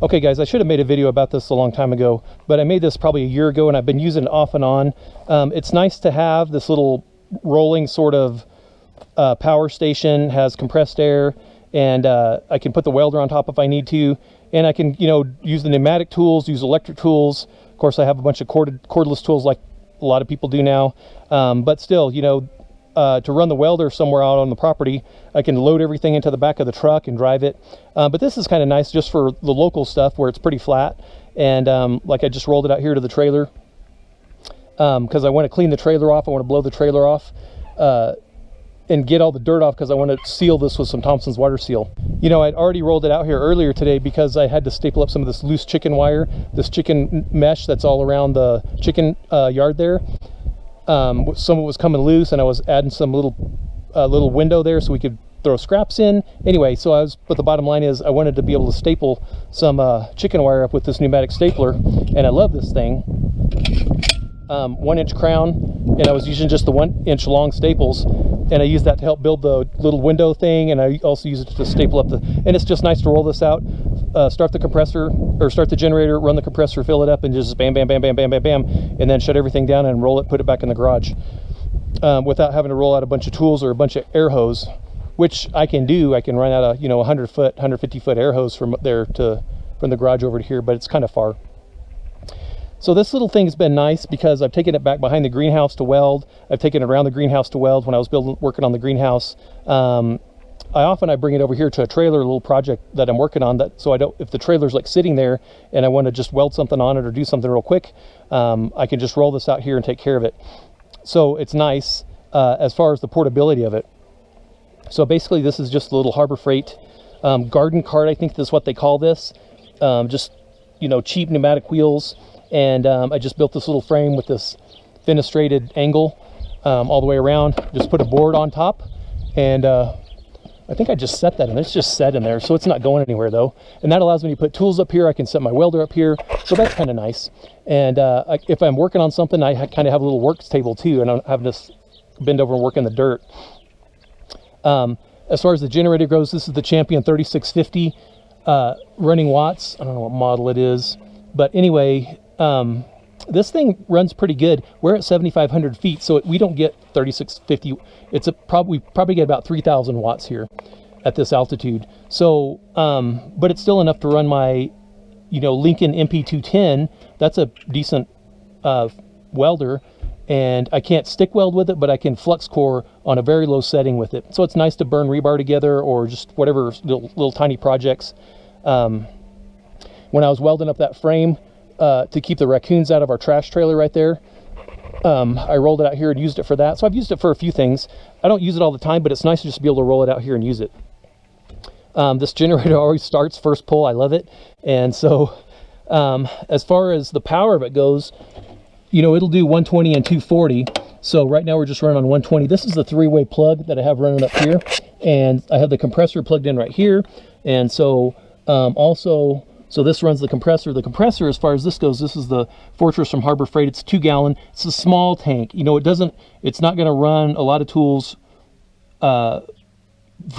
Okay guys, I should have made a video about this a long time ago, but I made this probably a year ago and I've been using it off and on. It's nice to have this little rolling sort of power station, has compressed air, and I can put the welder on top if I need to, and I can, you know, use the pneumatic tools, use electric tools. Of course, I have a bunch of cordless tools like a lot of people do now, but still, you know, to run the welder somewhere out on the property, I can load everything into the back of the truck and drive it. But this is kind of nice just for the local stuff where it's pretty flat. And like I just rolled it out here to the trailer because I want to clean the trailer off. I want to blow the trailer off and get all the dirt off because I want to seal this with some Thompson's water seal. You know, I'd already rolled it out here earlier today because I had to staple up some of this loose chicken wire, this chicken mesh that's all around the chicken yard there. Some of it was coming loose, and I was adding some little window there so we could throw scraps in. Anyway, but the bottom line is I wanted to be able to staple some chicken wire up with this pneumatic stapler, and I love this thing. 1-inch crown, and I was using just the 1-inch long staples, and I used that to help build the little window thing, and I also use it to staple up and it's just nice to roll this out, start the compressor, or start the generator, run the compressor, fill it up, and just bam, bam, bam, bam, bam, bam, bam, and then shut everything down and roll it, put it back in the garage, without having to roll out a bunch of tools or a bunch of air hose, which I can do. I can run out a, you know, 100-foot, 150-foot air hose from there from the garage over to here, but it's kind of far. So this little thing's been nice because I've taken it back behind the greenhouse to weld. I've taken it around the greenhouse to weld when I was working on the greenhouse. I bring it over here to a trailer, a little project that I'm working on, so if the trailer's like sitting there and I want to just weld something on it or do something real quick, I can just roll this out here and take care of it. So it's nice as far as the portability of it. So basically this is just a little Harbor Freight garden cart, I think that's what they call this. Just, you know, cheap pneumatic wheels. And I just built this little frame with this fenestrated angle all the way around. Just put a board on top, and I think I just set that in. It's just set in there, so it's not going anywhere though. And that allows me to put tools up here. I can set my welder up here, so that's kind of nice. And if I'm working on something, I kind of have a little work table too, and I'm having to bend over and work in the dirt. As far as the generator goes, this is the Champion 3650 running watts. I don't know what model it is, but anyway, this thing runs pretty good. We're at 7,500 feet, so we don't get 3650. It's we probably get about 3,000 watts here at this altitude. So, but it's still enough to run my, you know, Lincoln MP210. That's a decent welder, and I can't stick weld with it, but I can flux core on a very low setting with it. So it's nice to burn rebar together or just whatever little tiny projects. When I was welding up that frame, to keep the raccoons out of our trash trailer right there, I rolled it out here and used it for that. So I've used it for a few things. I don't use it all the time, but it's nice to just be able to roll it out here and use it. This generator always starts first pull. I love it. And so as far as the power of it goes, you know, it'll do 120 and 240. So right now we're just running on 120. This is the 3-way plug that I have running up here, and I have the compressor plugged in right here. And so so this runs the compressor. The compressor, as far as this goes, this is the Fortress from Harbor Freight. It's 2-gallon. It's a small tank. You know, it's not going to run a lot of tools for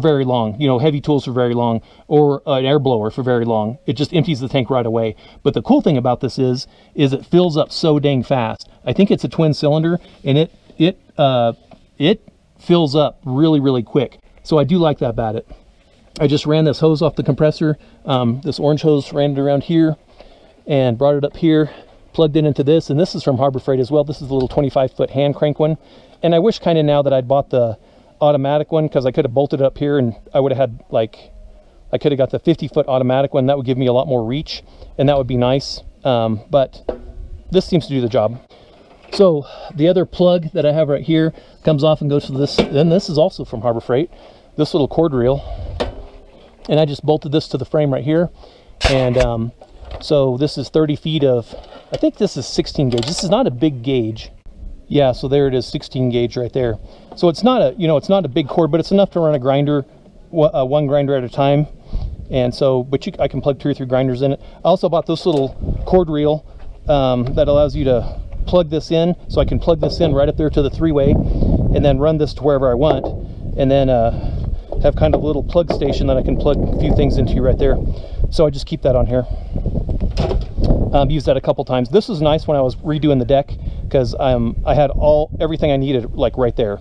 very long, you know, heavy tools for very long, or an air blower for very long. It just empties the tank right away. But the cool thing about this is it fills up so dang fast. I think it's a twin cylinder, and it fills up really, really quick. So I do like that about it. I just ran this hose off the compressor, this orange hose, ran it around here and brought it up here, plugged it into this, and this is from Harbor Freight as well. This is the little 25-foot hand crank one, and I wish kind of now that I'd bought the automatic one, because I could have bolted it up here and I would have had, like, I could have got the 50-foot automatic one. That would give me a lot more reach, and that would be nice, but this seems to do the job. So the other plug that I have right here comes off and goes to this, and this is also from Harbor Freight, this little cord reel. And I just bolted this to the frame right here. And so this is 30 feet of, I think this is 16 gauge. This is not a big gauge. Yeah, so there it is, 16 gauge right there. So it's not a, you know, it's not a big cord, but it's enough to run a grinder, one grinder at a time. And so, but I can plug 2 or 3 grinders in it. I also bought this little cord reel that allows you to plug this in. So I can plug this in right up there to the 3-way and then run this to wherever I want. And then have kind of a little plug station that I can plug a few things into right there. So I just keep that on here. Used that a couple times. This was nice when I was redoing the deck, because I had everything I needed like right there.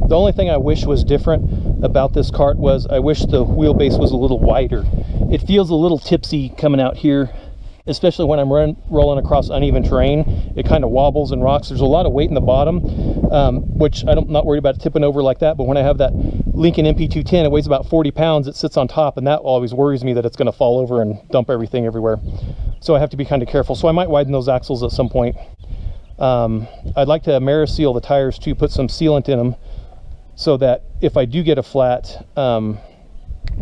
The only thing I wish was different about this cart was I wish the wheelbase was a little wider. It feels a little tipsy coming out here, especially when I'm rolling across uneven terrain. It kind of wobbles and rocks. There's a lot of weight in the bottom, which I'm not worried about tipping over like that, but when I have that Lincoln MP210, it weighs about 40 pounds, it sits on top, and that always worries me that it's going to fall over and dump everything everywhere. So I have to be kind of careful. So I might widen those axles at some point. I'd like to Ameriseal the tires too, put some sealant in them, so that if I do get a flat,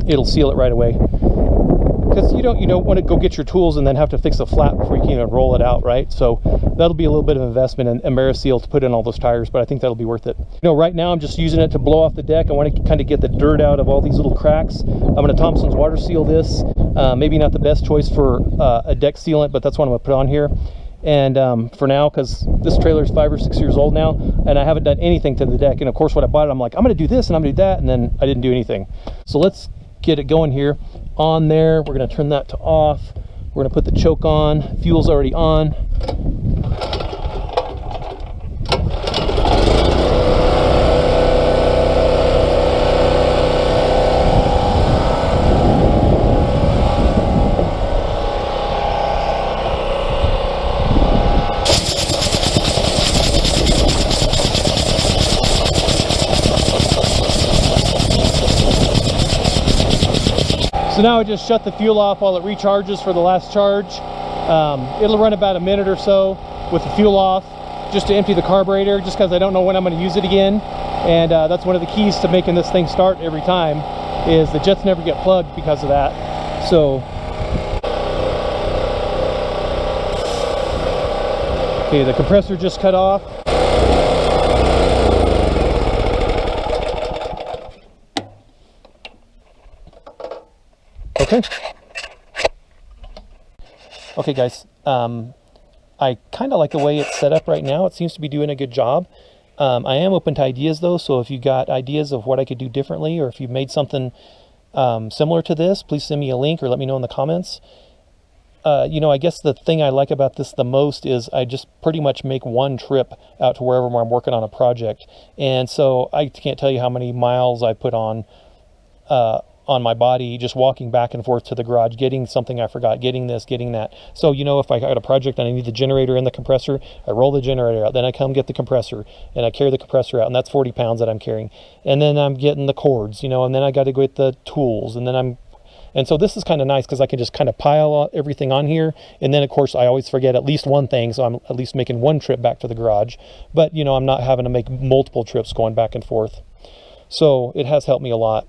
it'll seal it right away. Because you don't want to go get your tools and then have to fix a flat before you can even roll it out, right? So that'll be a little bit of investment in Ameriseal to put in all those tires, but I think that'll be worth it. Right now I'm just using it to blow off the deck. I want to kind of get the dirt out of all these little cracks. I'm going to Thompson's water seal this. Maybe not the best choice for a deck sealant, but that's what I'm going to put on here. And for now, because this trailer is 5 or 6 years old now, and I haven't done anything to the deck. And of course, when I bought it, I'm like, I'm going to do this and I'm going to do that, and then I didn't do anything. So let's get it going here. On there, we're going to turn that to off. We're going to put the choke on. Fuel's already on. So now I just shut the fuel off while it recharges for the last charge. It'll run about a minute or so with the fuel off, just to empty the carburetor, just because I don't know when I'm going to use it again. And that's one of the keys to making this thing start every time, is the jets never get plugged because of that. So, okay, the compressor just cut off. Okay. Okay, guys. I kind of like the way it's set up right now. It seems to be doing a good job. I am open to ideas, though, so if you got ideas of what I could do differently, or if you've made something similar to this, please send me a link or let me know in the comments. I guess the thing I like about this the most is I just pretty much make one trip out to wherever I'm working on a project. And so I can't tell you how many miles I put on my body, just walking back and forth to the garage, getting something I forgot, getting this, getting that. So, if I got a project and I need the generator and the compressor, I roll the generator out, then I come get the compressor, and I carry the compressor out, and that's 40 pounds that I'm carrying. And then I'm getting the cords, and then I got to go get the tools, and so this is kind of nice because I can just kind of pile everything on here. And then, of course, I always forget at least one thing, so I'm at least making one trip back to the garage. But, I'm not having to make multiple trips going back and forth. So it has helped me a lot.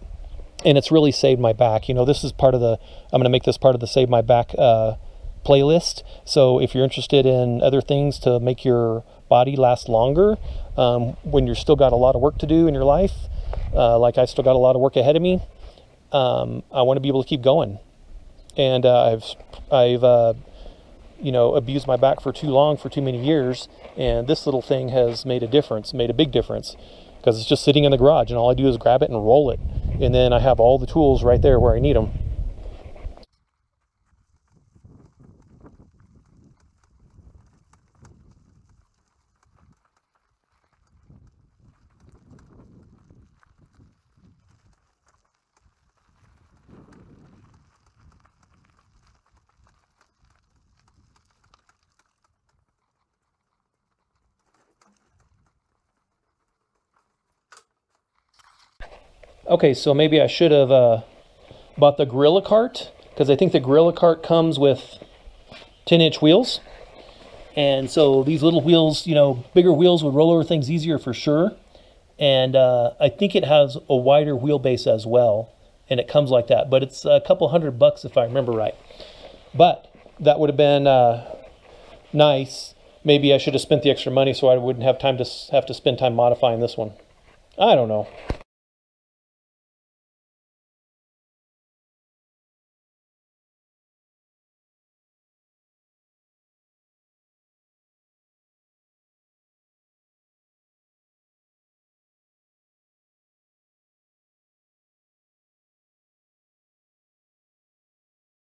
And it's really saved my back. This is part of I'm going to make this part of the Save My Back playlist. So if you're interested in other things to make your body last longer, when you're still got a lot of work to do in your life, like I still got a lot of work ahead of me, I want to be able to keep going. And I've abused my back for too long, for too many years. And this little thing has made a difference, made a big difference. Because it's just sitting in the garage, and all I do is grab it and roll it. And then I have all the tools right there where I need them. Okay, so maybe I should have bought the Gorilla cart, because I think the Gorilla cart comes with 10-inch wheels. And so these little wheels, bigger wheels would roll over things easier for sure. And I think it has a wider wheelbase as well, and it comes like that. But it's a couple $100 if I remember right. But that would have been nice. Maybe I should have spent the extra money so I wouldn't have to spend time modifying this one. I don't know.